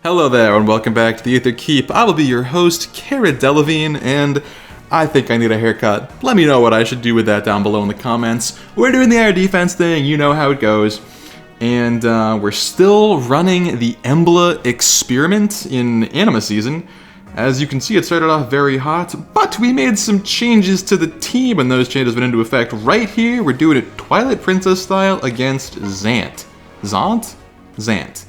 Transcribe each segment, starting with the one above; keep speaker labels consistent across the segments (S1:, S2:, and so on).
S1: Hello there, and welcome back to the Aether Keep. I will be your host, Cara Delevingne, and I think I need a haircut. Let me know what I should do with that down below in the comments. We're doing the air defense thing, you know how it goes. And we're still running the Embla experiment in Anima Season. As you can see, it started off very hot, but we made some changes to the team, and those changes went into effect right here. We're doing it Twilight Princess style against Zant. Zant.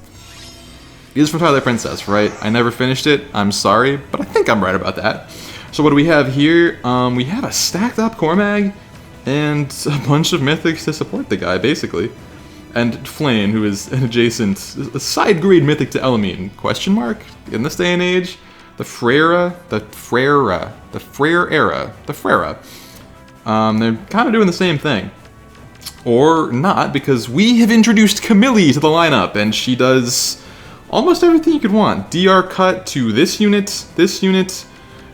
S1: It is from Twilight Princess, right? I never finished it, I'm sorry, but I think I'm right about that. So what do we have here? We have a stacked up Cormag, and a bunch of mythics to support the guy, basically. And Flane, who is an adjacent, a side-grade mythic to Elamine, question mark? In this day and age? The Frera. They're kind of doing the same thing. Or not, because we have introduced Camilla to the lineup, and she does almost everything you could want. DR cut to this unit,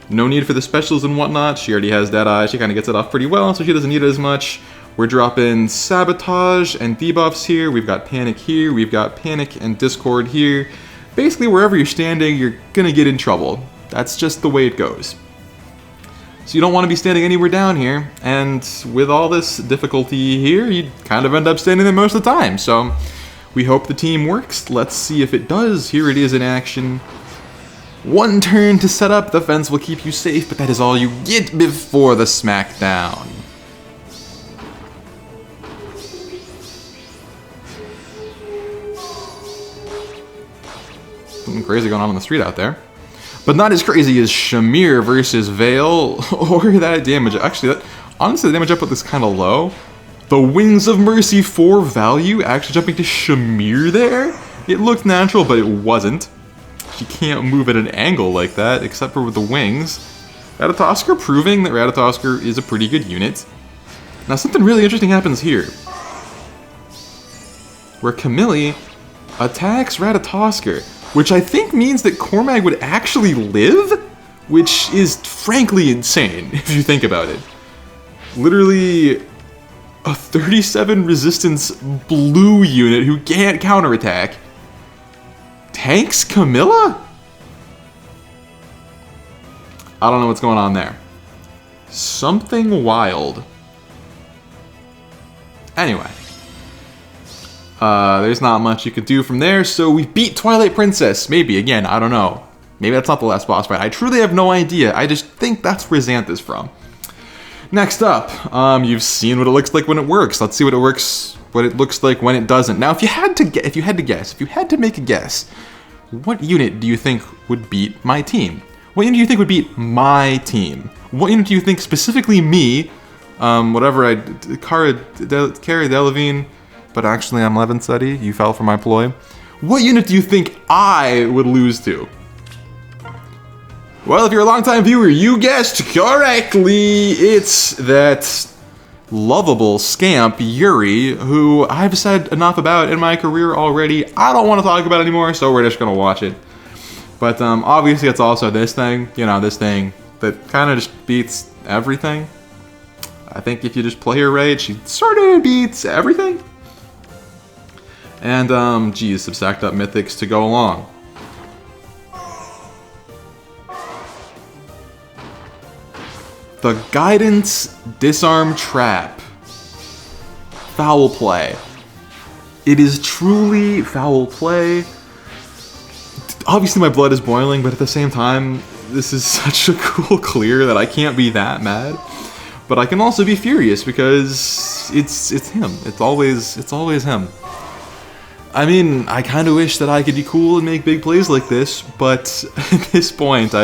S1: no need for the specials and whatnot. She already has Deadeye, she kind of gets it off pretty well, so she doesn't need it as much. We're dropping Sabotage and debuffs here, we've got Panic here, we've got Panic and Discord here. Basically, wherever you're standing, you're gonna get in trouble. That's just the way it goes. So you don't want to be standing anywhere down here, and with all this difficulty here, you kind of end up standing there most of the time, so we hope the team works. Let's see if it does. Here it is in action. One turn to set up. The fence will keep you safe, but that is all you get before the smackdown. Something crazy going on the street out there. But not as crazy as Shamir versus Veil, or that damage. Actually, honestly, the damage I put this kind of low. The Wings of Mercy 4 value actually jumping to Shamir there? It looked natural, but it wasn't. She can't move at an angle like that, except for with the wings. Ratatoskr proving that Ratatoskr is a pretty good unit. Now something really interesting happens here. Where Camilla attacks Ratatoskr, which I think means that Cormag would actually live? Which is frankly insane, if you think about it. Literally a 37 resistance blue unit who can't counterattack tanks Camilla? I don't know what's going on there. Something wild. Anyway. There's not much you could do from there, so we beat Twilight Princess. Maybe, again, I don't know. Maybe that's not the last boss fight. I truly have no idea. I just think that's where Xanth is from. Next up, you've seen what it looks like when it works. Let's see what it looks like when it doesn't. Now, if you had to make a guess, what unit do you think would beat my team? What unit do you think would beat my team? What unit do you think specifically me, Cara Delevingne, but actually I'm Levinsuddy, you fell for my ploy. What unit do you think I would lose to? Well, if you're a longtime viewer, you guessed correctly. It's that lovable scamp, Yuri, who I've said enough about in my career already. I don't want to talk about it anymore, so we're just going to watch it. But obviously it's also this thing, this thing that kind of just beats everything. I think if you just play her right, she sort of beats everything. And, geez, some stacked up mythics to go along. The Guidance Disarm Trap. Foul play. It is truly foul play. Obviously my blood is boiling, but at the same time, this is such a cool clear that I can't be that mad. But I can also be furious because it's him. It's always him. I mean, I kind of wish that I could be cool and make big plays like this, but at this point,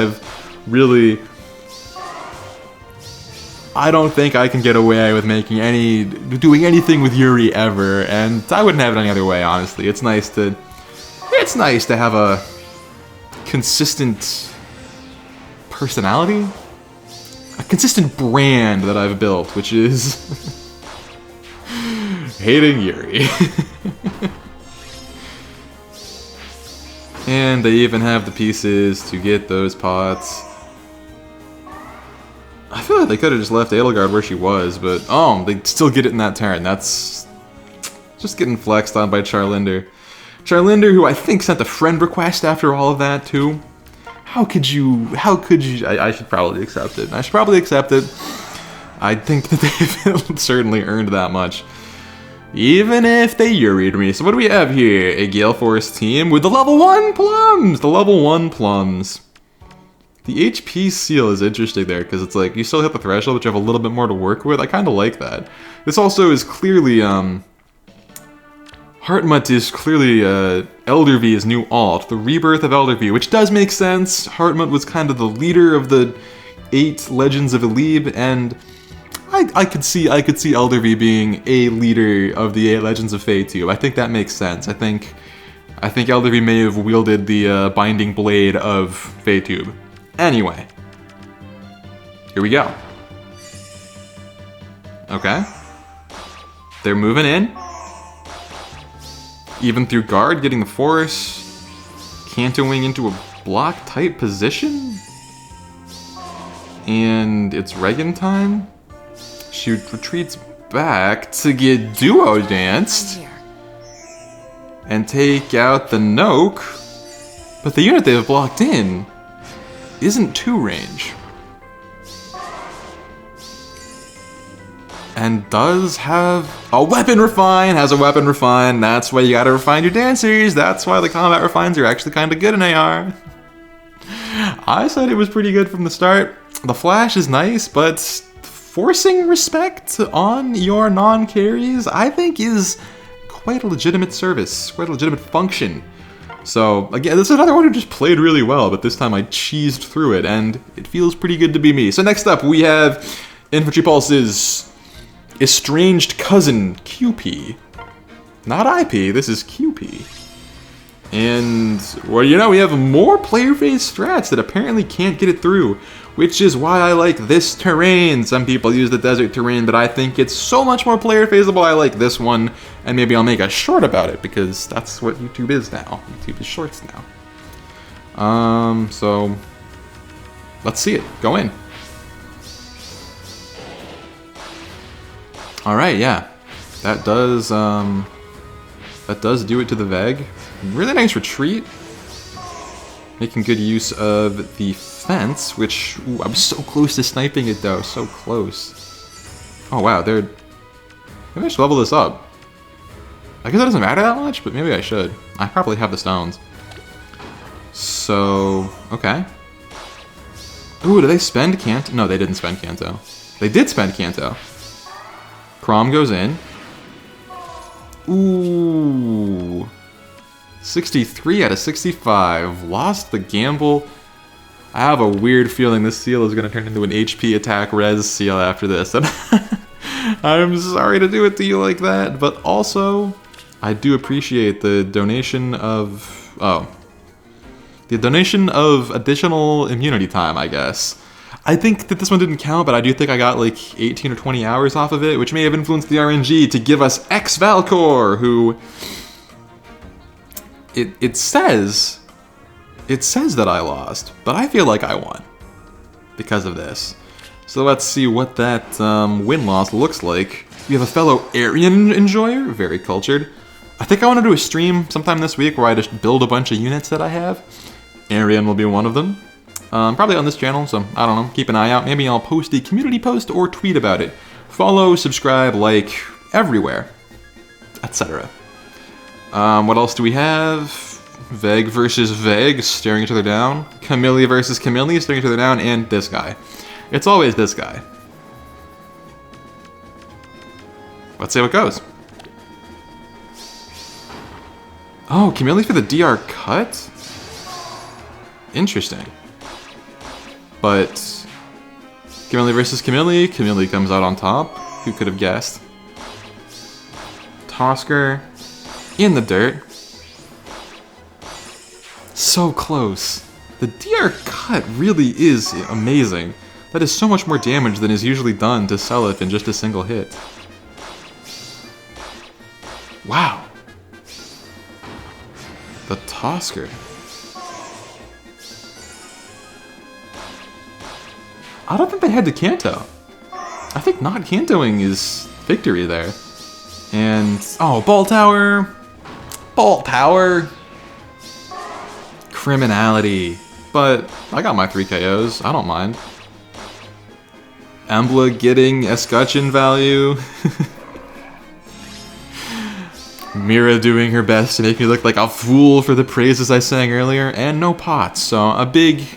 S1: I don't think I can get away with doing anything with Yuri ever, and I wouldn't have it any other way, honestly. It's nice to have a consistent personality, a consistent brand that I've built, which is hating Yuri. And they even have the pieces to get those pots. I feel like they could have just left Edelgard where she was, but they still get it in that turn. That's just getting flexed on by Charlinder. Charlinder, who I think sent a friend request after all of that, too. How could you, I should probably accept it. I think that they've certainly earned that much. Even if they Uried me. So what do we have here? A Gale Force team with the level 1 plums! The level 1 plums. The HP seal is interesting there, because it's like, you still hit the threshold, but you have a little bit more to work with. I kind of like that. This also is clearly, Heartmut is clearly, Elder V's new alt, the rebirth of Elder V, which does make sense. Heartmut was kind of the leader of the 8 Legends of Elebe, and I could see Elder V being a leader of the 8 Legends of FEH. I think that makes sense. I think Elder V may have wielded the binding blade of FEH. Anyway, here we go. Okay, they're moving in. Even through guard, getting the force, cantoing into a block type position, and it's Regan time. She retreats back to get duo danced and take out the Noke, but the unit they've blocked in isn't 2 range. And does have a weapon refine, That's why you gotta refine your dancers. That's why the combat refines are actually kind of good in AR. I said it was pretty good from the start. The flash is nice, but forcing respect on your non-carries, I think, is quite a legitimate service, quite a legitimate function. So, again, this is another one who just played really well, but this time I cheesed through it, and it feels pretty good to be me. So next up, we have Infantry Pulse's estranged cousin, QP. Not IP, this is QP. And, well, you know, we have more player phase strats that apparently can't get it through, which is why I like this terrain. Some people use the desert terrain, but I think it's so much more player phaseable. I like this one, and maybe I'll make a short about it, because that's what YouTube is now. YouTube is shorts now. So, let's see it. Go in. Alright, yeah. That does do it to the Veg. Really nice retreat. Making good use of the fence, which, ooh, I'm so close to sniping it though, so close. Oh wow, maybe I should level this up. I guess it doesn't matter that much, but maybe I should. I probably have the stones. So, okay. Ooh, did they spend Canto? No, they didn't spend Canto. They did spend Canto. Crom goes in. Ooh. 63 out of 65. Lost the gamble. I have a weird feeling this seal is going to turn into an HP attack res seal after this. And I'm sorry to do it to you like that, but also I do appreciate the donation of... Oh. The donation of additional immunity time, I guess. I think that this one didn't count, but I do think I got like 18 or 20 hours off of it, which may have influenced the RNG to give us X-Valcor, who... It says that I lost, but I feel like I won because of this. So let's see what that win-loss looks like. We have a fellow Aryan enjoyer, very cultured. I think I want to do a stream sometime this week where I just build a bunch of units that I have. Aryan will be one of them. Probably on this channel, so I don't know, keep an eye out. Maybe I'll post a community post or tweet about it. Follow, subscribe, like, everywhere, etc. What else do we have? Veg versus Veg, staring each other down. Camilla versus Camilla, staring each other down, and this guy. It's always this guy. Let's see how it goes. Oh, Camilla for the DR cut? Interesting. But Camilla versus Camilla, Camilla comes out on top. Who could have guessed? Tosker in the dirt. So close. The DR cut really is amazing. That is so much more damage than is usually done to sell it in just a single hit. Wow. The Tosker. I don't think they had to Canto. I think not Cantoing is victory there. And, oh, Ball Tower. Bolt Tower. Criminality. But I got my 3 KOs. I don't mind. Embla getting escutcheon value. Mira doing her best to make me look like a fool for the praises I sang earlier. And no pots. So a big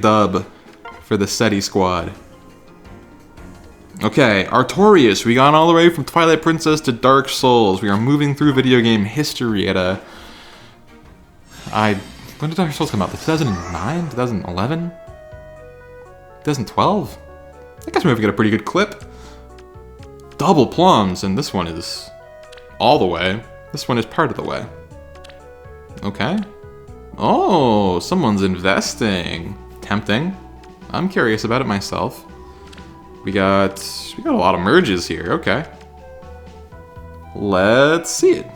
S1: dub for the SETI squad. Okay, Artorias. We got all the way from Twilight Princess to Dark Souls. We are moving through video game history at a... When did Dark Souls come out? 2009? 2011? 2012? I guess we've got a pretty good clip. Double plums, and this one is all the way. This one is part of the way. Okay. Oh, someone's investing. Tempting. I'm curious about it myself. We got a lot of merges here. Okay. Let's see it.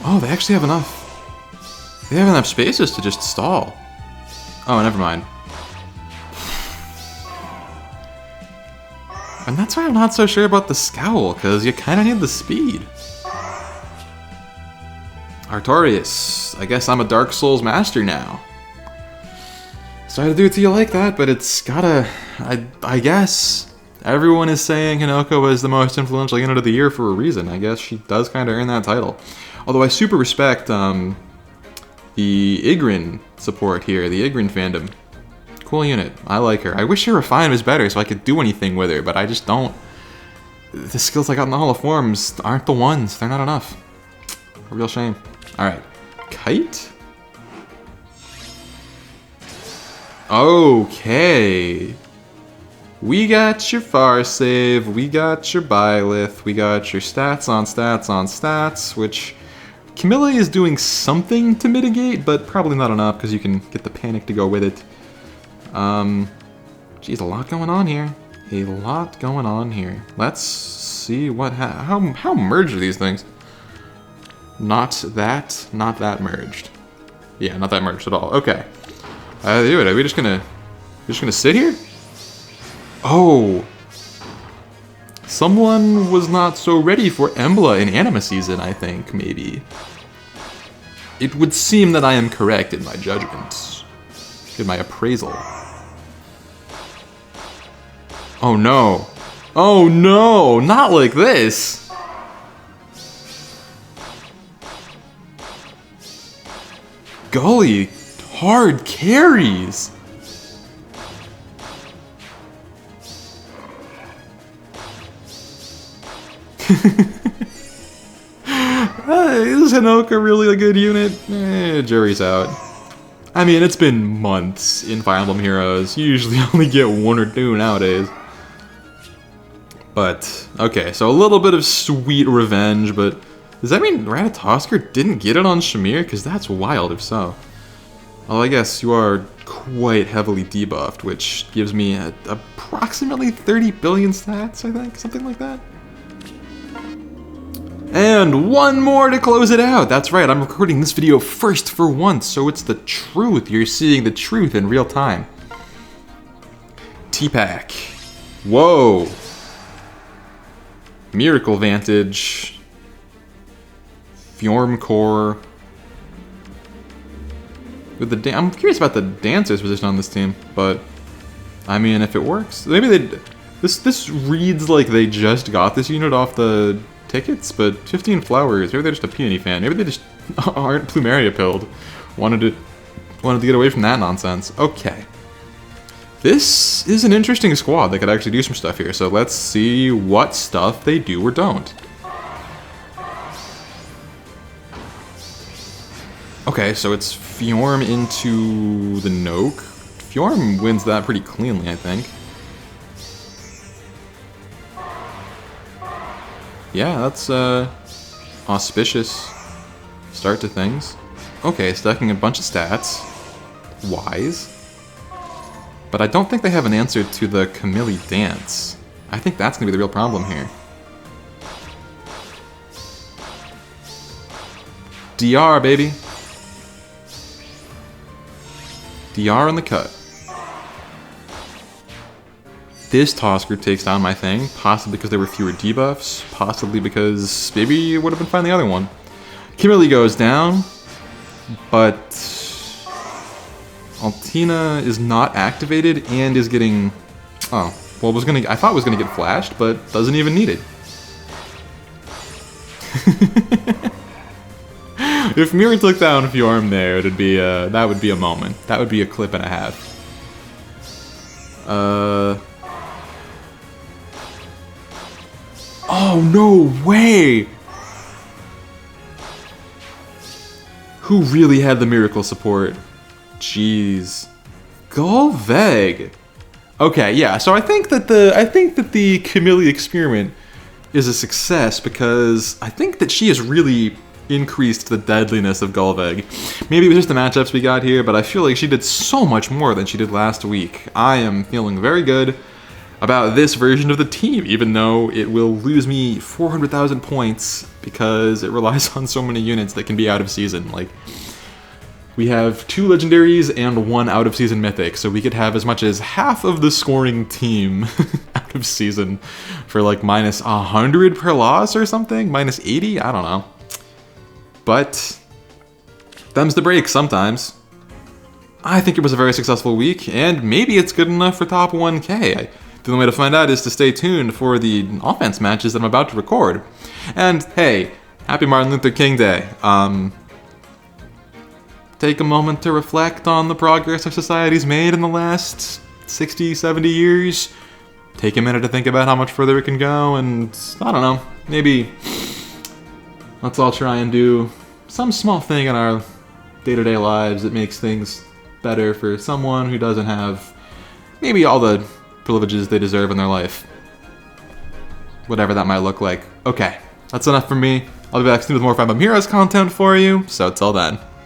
S1: Oh, they actually have enough. They have enough spaces to just stall. Oh, never mind. And that's why I'm not so sure about the scowl, because you kind of need the speed. Artorias, I guess I'm a Dark Souls master now. Sorry to do it to you like that, but it's gotta... I guess everyone is saying Hinoko was the most influential unit of the year for a reason. I guess she does kind of earn that title. Although I super respect the Igrin support here, the Igrin fandom. Cool unit. I like her. I wish her Refine was better so I could do anything with her, but I just don't. The skills I got in the Hall of Forms aren't the ones. They're not enough. A real shame. Alright. Kite? Okay. We got your Far Save, we got your Byleth, we got your stats on stats on stats, which Camilla is doing something to mitigate, but probably not enough because you can get the panic to go with it. Geez, a lot going on here. A lot going on here. Let's see what how merged are these things? Not that merged. Yeah, not that merged at all. Okay. Dude, are we just gonna sit here? Oh. Someone was not so ready for Embla in Anima Season, I think, maybe. It would seem that I am correct in my judgment. In my appraisal. Oh no. Oh no! Not like this! Golly, hard carries! Is Hinoka really a good unit? Jury's out. I mean, it's been months in Fire Emblem Heroes. You usually only get 1 or 2 nowadays. But, okay, so a little bit of sweet revenge, but does that mean Ratatoskr didn't get it on Shamir? Because that's wild if so. Well, I guess you are quite heavily debuffed, which gives me approximately 30 billion stats, I think? Something like that? And one more to close it out. That's right, I'm recording this video first for once, so it's the truth. You're seeing the truth in real time. T-Pack. Whoa. Miracle Vantage. Fjorm Core. With the I'm curious about the dancer's position on this team, but I mean, if it works, maybe they. This reads like they just got this unit off the tickets, but 15 flowers. Maybe they're just a peony fan. Maybe they just aren't Plumeria pilled. Wanted to get away from that nonsense. Okay. This is an interesting squad that could actually do some stuff here. So let's see what stuff they do or don't. Okay, so it's Fjorm into the Noke. Fjorm wins that pretty cleanly, I think. Yeah, that's auspicious start to things. Okay, stacking a bunch of stats. Wise. But I don't think they have an answer to the Camilla dance. I think that's going to be the real problem here. DR, baby. DR in the cut. this Tosker takes down my thing, possibly because there were fewer debuffs, possibly because maybe it would have been fine the other one. Camilla goes down, but Altina is not activated and is getting... Oh, well, I thought it was gonna get flashed, but doesn't even need it. If Mira took down Fjorm there, it'd be that would be a moment. That would be a clip and a half. Oh, no way! Who really had the miracle support? Jeez. Golveg. Okay, yeah, so I think that the Camilla experiment is a success because I think that she has really increased the deadliness of Golveg. Maybe it was just the matchups we got here, but I feel like she did so much more than she did last week. I am feeling very good about this version of the team, even though it will lose me 400,000 points because it relies on so many units that can be out of season. Like, we have 2 legendaries and 1 out of season mythic, so we could have as much as half of the scoring team out of season for like minus 100 per loss or something, minus 80, I don't know. But them's the break sometimes. I think it was a very successful week, and maybe it's good enough for top 1K. The only way to find out is to stay tuned for the offense matches that I'm about to record. And hey, happy Martin Luther King Day. Take a moment to reflect on the progress our society's made in the last 60, 70 years. Take a minute to think about how much further it can go, and I don't know, maybe let's all try and do some small thing in our day-to-day lives that makes things better for someone who doesn't have maybe all the privileges they deserve in their life. Whatever that might look like. Okay, that's enough from me. I'll be back soon with more Fire Emblem Heroes content for you, so till then.